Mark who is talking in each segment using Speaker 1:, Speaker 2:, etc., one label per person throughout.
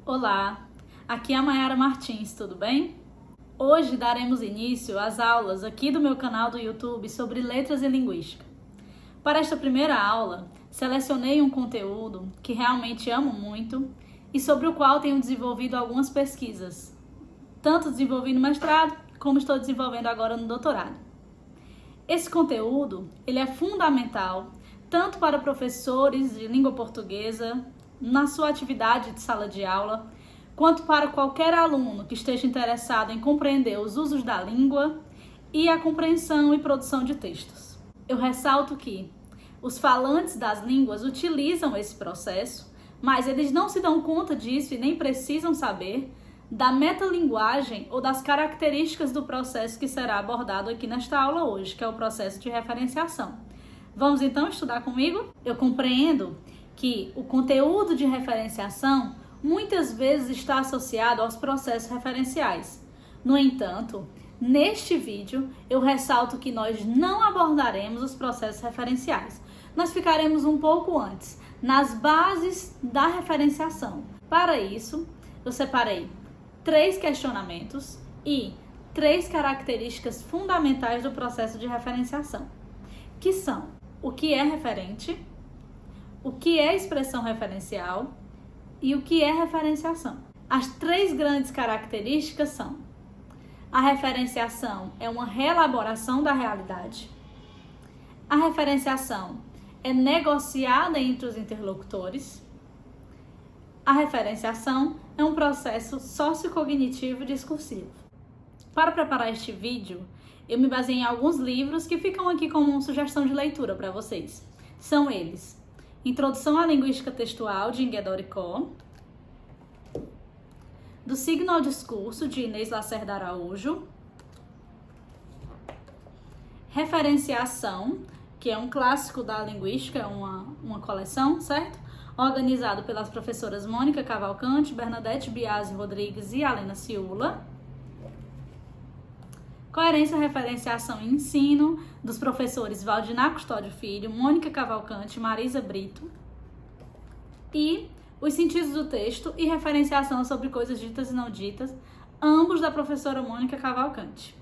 Speaker 1: Olá, aqui é a Mayara Martins, tudo bem? Hoje daremos início às aulas aqui do meu canal do YouTube sobre letras e linguística. Para esta primeira aula, selecionei um conteúdo que realmente amo muito e sobre o qual tenho desenvolvido algumas pesquisas. Tanto desenvolvi no mestrado, como estou desenvolvendo agora no doutorado. Esse conteúdo, ele é fundamental tanto para professores de língua portuguesa, na sua atividade de sala de aula, quanto para qualquer aluno que esteja interessado em compreender os usos da língua e a compreensão e produção de textos. Eu ressalto que os falantes das línguas utilizam esse processo, mas eles não se dão conta disso e nem precisam saber da metalinguagem ou das características do processo que será abordado aqui nesta aula hoje, que é o processo de referenciação. Vamos então estudar comigo? Eu compreendo que o conteúdo de referenciação muitas vezes está associado aos processos referenciais. No entanto, neste vídeo eu ressalto que nós não abordaremos os processos referenciais. Nós ficaremos um pouco antes, nas bases da referenciação. Para isso, eu separei 3 questionamentos e 3 características fundamentais do processo de referenciação, que são: o que é referente, o que é expressão referencial e o que é referenciação. As 3 grandes características são: a referenciação é uma reelaboração da realidade, a referenciação é negociada entre os interlocutores, a referenciação é um processo sociocognitivo discursivo. Para preparar este vídeo, eu me baseei em alguns livros que ficam aqui como uma sugestão de leitura para vocês. São eles: Introdução à Linguística Textual, de Inguedor e Co., Do Signo ao Discurso, de Inês Lacerda Araújo, Referenciação, que é um clássico da linguística, é uma coleção, certo? Organizado pelas professoras Mônica Cavalcante, Bernadette Biasi Rodrigues e Alena Ciula. Coerência, Referenciação e Ensino, dos professores Valdinar Custódio Filho, Mônica Cavalcante e Marisa Brito. E Os Sentidos do Texto e Referenciação sobre Coisas Ditas e Não Ditas, ambos da professora Mônica Cavalcante.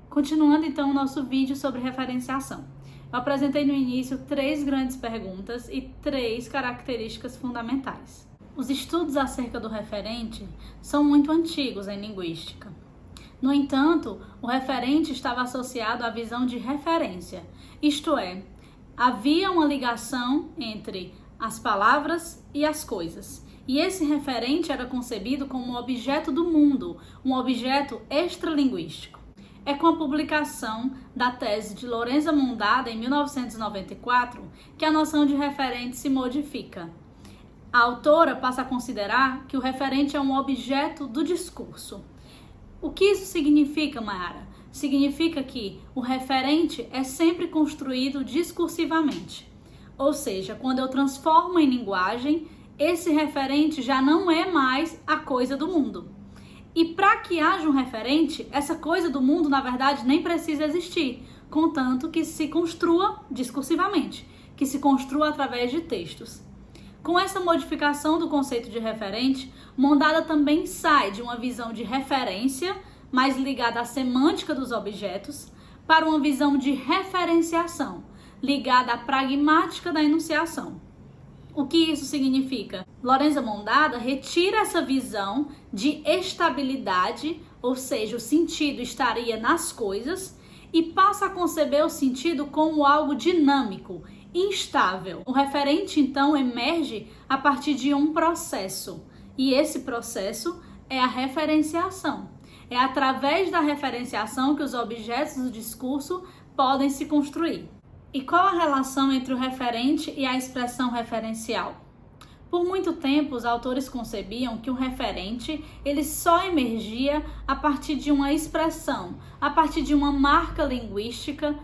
Speaker 1: Continuando então o nosso vídeo sobre referenciação. Eu apresentei no início 3 grandes perguntas e 3 características fundamentais. Os estudos acerca do referente são muito antigos em linguística. No entanto, o referente estava associado à visão de referência, isto é, havia uma ligação entre as palavras e as coisas. E esse referente era concebido como um objeto do mundo, um objeto extralinguístico. É com a publicação da tese de Lorenza Mondada, em 1994, que a noção de referente se modifica. A autora passa a considerar que o referente é um objeto do discurso. O que isso significa, Mayara? Significa que o referente é sempre construído discursivamente. Ou seja, quando eu transformo em linguagem, esse referente já não é mais a coisa do mundo. E para que haja um referente, essa coisa do mundo, na verdade, nem precisa existir, contanto que se construa discursivamente, que se construa através de textos. Com essa modificação do conceito de referente, Mondada também sai de uma visão de referência, mais ligada à semântica dos objetos, para uma visão de referenciação, ligada à pragmática da enunciação. O que isso significa? Lorenza Mondada retira essa visão de estabilidade, ou seja, o sentido estaria nas coisas, e passa a conceber o sentido como algo dinâmico, instável. O referente, então, emerge a partir de um processo, e esse processo é a referenciação. É através da referenciação que os objetos do discurso podem se construir. E qual a relação entre o referente e a expressão referencial? Por muito tempo, os autores concebiam que o referente ele só emergia a partir de uma expressão, a partir de uma marca linguística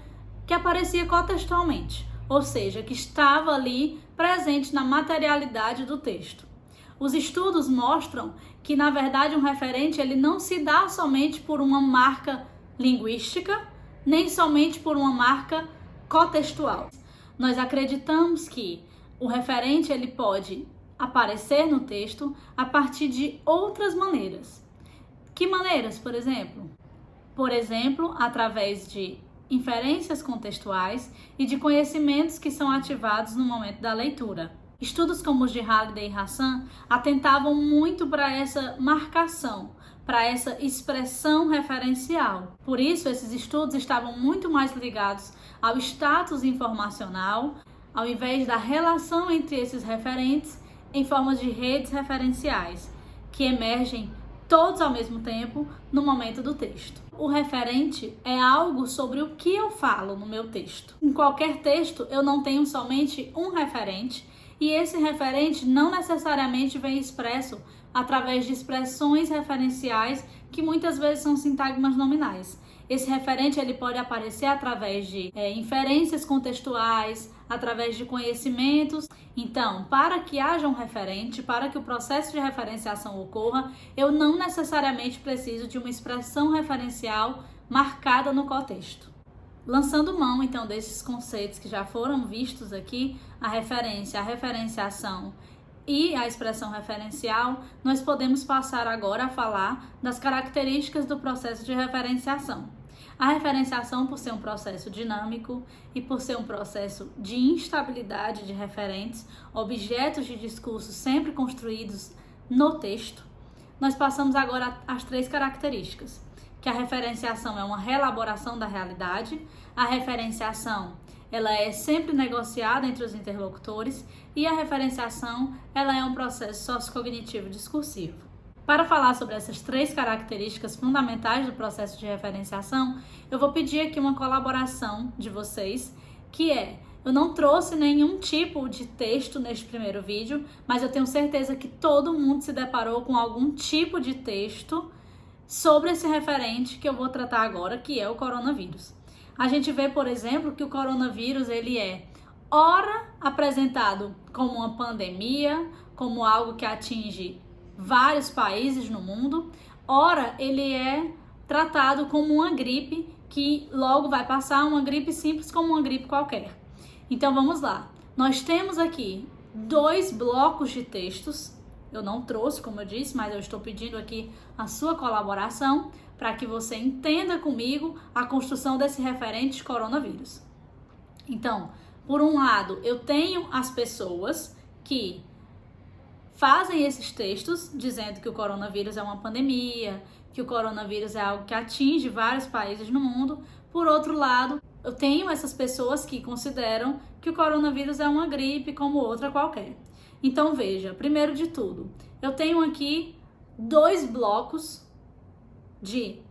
Speaker 1: que aparecia contextualmente, ou seja, que estava ali presente na materialidade do texto. Os estudos mostram que, na verdade, um referente ele não se dá somente por uma marca linguística, nem somente por uma marca contextual. Nós acreditamos que o referente ele pode aparecer no texto a partir de outras maneiras. Que maneiras, por exemplo? Por exemplo, através de inferências contextuais e de conhecimentos que são ativados no momento da leitura. Estudos como os de Halliday e Hassan atentavam muito para essa marcação, para essa expressão referencial. Por isso, esses estudos estavam muito mais ligados ao status informacional, ao invés da relação entre esses referentes em formas de redes referenciais, que emergem todos ao mesmo tempo no momento do texto. O referente é algo sobre o que eu falo no meu texto. Em qualquer texto, eu não tenho somente um referente, e esse referente não necessariamente vem expresso através de expressões referenciais que muitas vezes são sintagmas nominais. Esse referente ele pode aparecer através de inferências contextuais, através de conhecimentos. Então, para que haja um referente, para que o processo de referenciação ocorra, eu não necessariamente preciso de uma expressão referencial marcada no contexto. Lançando mão, então, desses conceitos que já foram vistos aqui, a referência, a referenciação e a expressão referencial, nós podemos passar agora a falar das características do processo de referenciação. A referenciação, por ser um processo dinâmico e por ser um processo de instabilidade de referentes, objetos de discurso sempre construídos no texto, nós passamos agora às 3 características, que a referenciação é uma reelaboração da realidade, a referenciação ela é sempre negociada entre os interlocutores e a referenciação ela é um processo sociocognitivo discursivo. Para falar sobre essas 3 características fundamentais do processo de referenciação, eu vou pedir aqui uma colaboração de vocês, que eu não trouxe nenhum tipo de texto neste primeiro vídeo, mas eu tenho certeza que todo mundo se deparou com algum tipo de texto sobre esse referente que eu vou tratar agora, que é o coronavírus. A gente vê, por exemplo, que o coronavírus ele é ora apresentado como uma pandemia, como algo que atinge vários países no mundo, ora ele é tratado como uma gripe que logo vai passar, uma gripe simples como uma gripe qualquer. Então vamos lá, nós temos aqui 2 blocos de textos, eu não trouxe, como eu disse, mas eu estou pedindo aqui a sua colaboração para que você entenda comigo a construção desse referente coronavírus. Então, por um lado, eu tenho as pessoas que fazem esses textos dizendo que o coronavírus é uma pandemia, que o coronavírus é algo que atinge vários países no mundo. Por outro lado, eu tenho essas pessoas que consideram que o coronavírus é uma gripe como outra qualquer. Então veja, primeiro de tudo, eu tenho aqui 2 blocos de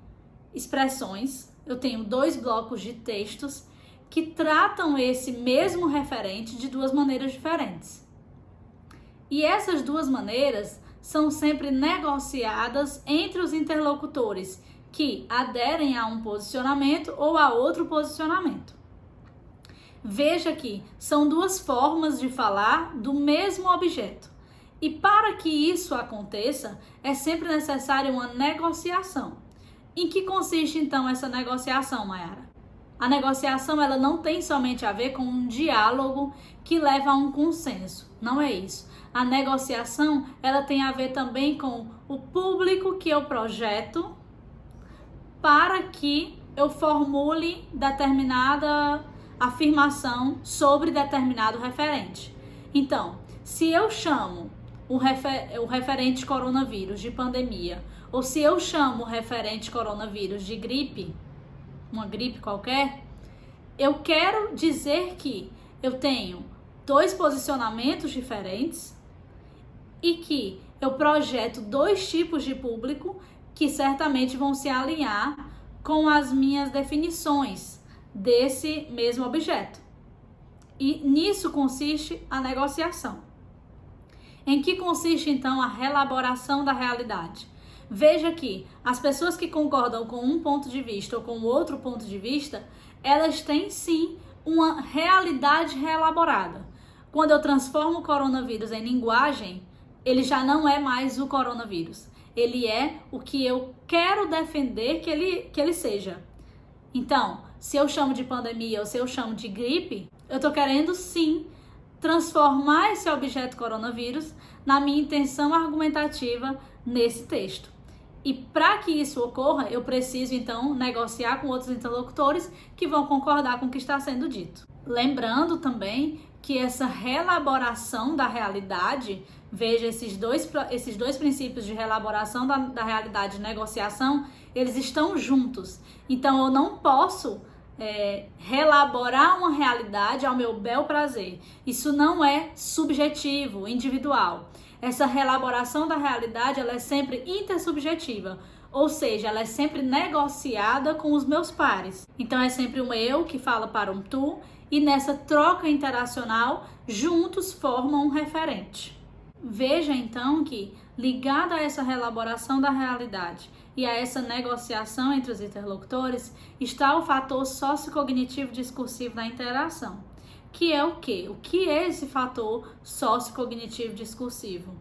Speaker 1: expressões, eu tenho 2 blocos de textos que tratam esse mesmo referente de 2 maneiras diferentes. E essas 2 maneiras são sempre negociadas entre os interlocutores que aderem a um posicionamento ou a outro posicionamento. Veja que são 2 formas de falar do mesmo objeto. E para que isso aconteça, é sempre necessária uma negociação. Em que consiste então essa negociação, Mayara? A negociação ela não tem somente a ver com um diálogo que leva a um consenso. Não é isso. A negociação ela tem a ver também com o público que eu projeto para que eu formule determinada afirmação sobre determinado referente. Então, se eu chamo o referente coronavírus de pandemia, ou se eu chamo o referente coronavírus de gripe, uma gripe qualquer, eu quero dizer que eu tenho 2 posicionamentos diferentes e que eu projeto 2 tipos de público que certamente vão se alinhar com as minhas definições desse mesmo objeto. E nisso consiste a negociação. Em que consiste então a reelaboração da realidade? Veja que as pessoas que concordam com um ponto de vista ou com outro ponto de vista, elas têm sim uma realidade reelaborada. Quando eu transformo o coronavírus em linguagem, ele já não é mais o coronavírus. Ele é o que eu quero defender que ele seja. Então, se eu chamo de pandemia ou se eu chamo de gripe, eu estou querendo sim transformar esse objeto coronavírus na minha intenção argumentativa nesse texto. E para que isso ocorra, eu preciso então negociar com outros interlocutores que vão concordar com o que está sendo dito. Lembrando também que essa reelaboração da realidade, veja, esses dois princípios de reelaboração da realidade e negociação, eles estão juntos. Então eu não posso reelaborar uma realidade ao meu bel prazer. Isso não é subjetivo, individual. Essa reelaboração da realidade, ela é sempre intersubjetiva, ou seja, ela é sempre negociada com os meus pares. Então é sempre um eu que fala para um tu, e nessa troca interacional, juntos formam um referente. Veja então que, ligada a essa reelaboração da realidade e a essa negociação entre os interlocutores, está o fator sociocognitivo discursivo da interação. Que é o quê? O que é esse fator sociocognitivo discursivo?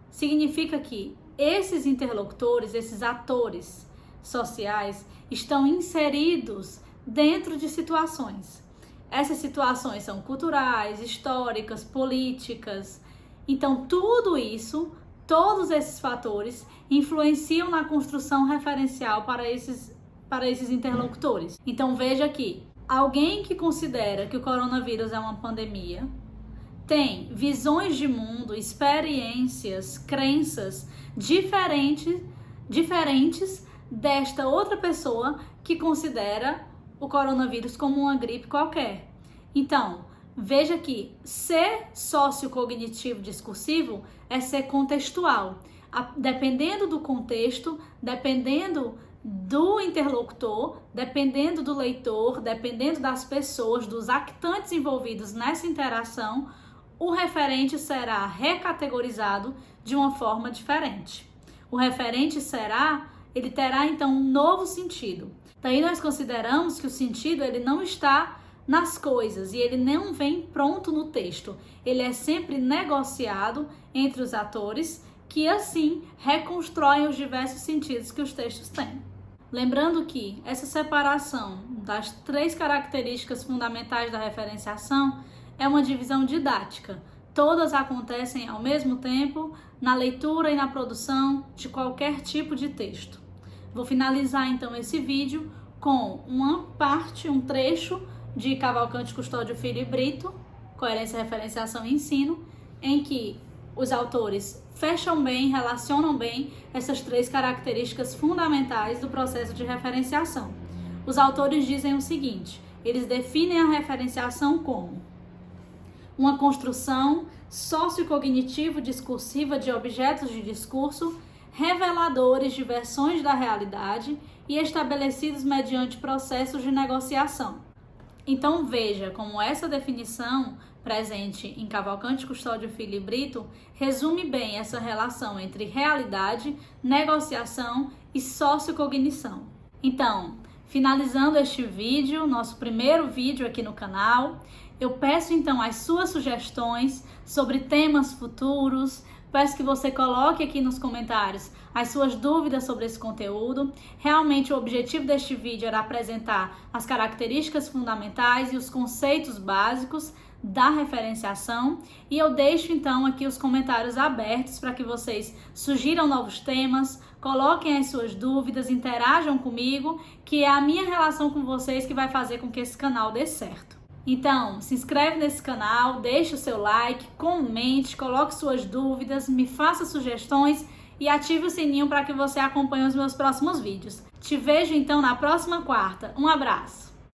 Speaker 1: Significa que esses interlocutores, esses atores sociais, estão inseridos dentro de situações. Essas situações são culturais, históricas, políticas. Então, tudo isso, todos esses fatores, influenciam na construção referencial para esses interlocutores. Então, veja aqui, alguém que considera que o coronavírus é uma pandemia tem visões de mundo, experiências, crenças diferentes desta outra pessoa que considera o coronavírus como uma gripe qualquer. Então, veja que ser sociocognitivo discursivo é ser contextual. Dependendo do contexto, dependendo do interlocutor, dependendo do leitor, dependendo das pessoas, dos actantes envolvidos nessa interação, o referente será recategorizado de uma forma diferente. O referente ele terá então um novo sentido. Daí nós consideramos que o sentido ele não está nas coisas e ele não vem pronto no texto. Ele é sempre negociado entre os atores que assim reconstroem os diversos sentidos que os textos têm. Lembrando que essa separação das 3 características fundamentais da referenciação é uma divisão didática. Todas acontecem ao mesmo tempo na leitura e na produção de qualquer tipo de texto. Vou finalizar então esse vídeo com um trecho de Cavalcante, Custódio Filho e Brito, Coerência, Referenciação e Ensino, em que os autores fecham bem, relacionam bem essas 3 características fundamentais do processo de referenciação. Os autores dizem o seguinte: eles definem a referenciação como uma construção sociocognitivo-discursiva de objetos de discurso reveladores de versões da realidade e estabelecidos mediante processos de negociação. Então veja como essa definição, presente em Cavalcante, Custódio Filho e Brito, resume bem essa relação entre realidade, negociação e sociocognição. Então, finalizando este vídeo, nosso primeiro vídeo aqui no canal, eu peço então as suas sugestões sobre temas futuros. Peço que você coloque aqui nos comentários as suas dúvidas sobre esse conteúdo. Realmente o objetivo deste vídeo era apresentar as características fundamentais e os conceitos básicos da referenciação. E eu deixo então aqui os comentários abertos para que vocês sugiram novos temas, coloquem as suas dúvidas, interajam comigo, que é a minha relação com vocês que vai fazer com que esse canal dê certo. Então, se inscreve nesse canal, deixe o seu like, comente, coloque suas dúvidas, me faça sugestões e ative o sininho para que você acompanhe os meus próximos vídeos. Te vejo então na próxima quarta. Um abraço!